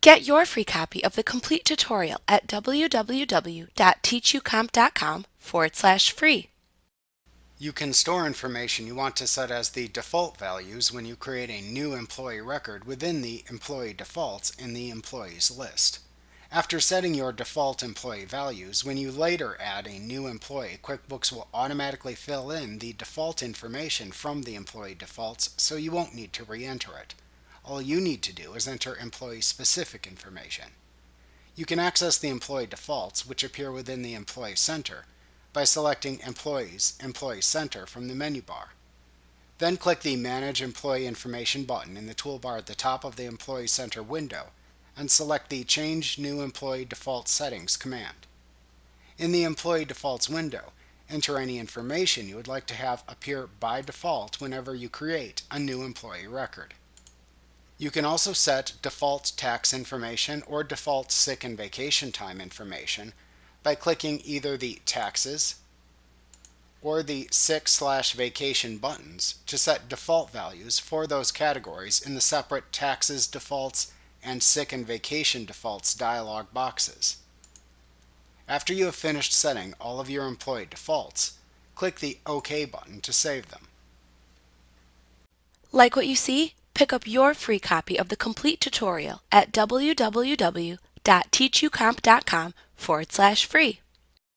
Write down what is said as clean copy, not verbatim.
Get your free copy of the complete tutorial at www.teachucomp.com/free. You can store information you want to set as the default values when you create a new employee record within the employee defaults in the employees list. After setting your default employee values, when you later add a new employee, QuickBooks will automatically fill in the default information from the employee defaults, so you won't need to re-enter it. All you need to do is enter employee-specific information. You can access the employee defaults, which appear within the Employee Center, by selecting Employees, Employee Center from the menu bar. Then click the Manage Employee Information button in the toolbar at the top of the Employee Center window and select the Change New Employee Default Settings command. In the Employee Defaults window, enter any information you would like to have appear by default whenever you create a new employee record. You can also set default tax information or default sick and vacation time information by clicking either the Taxes or the Sick/Vacation buttons to set default values for those categories in the separate Taxes Defaults and Sick and Vacation Defaults dialog boxes. After you have finished setting all of your employee defaults, click the OK button to save them. Like what you see? Pick up your free copy of the complete tutorial at www.teachucomp.com/free.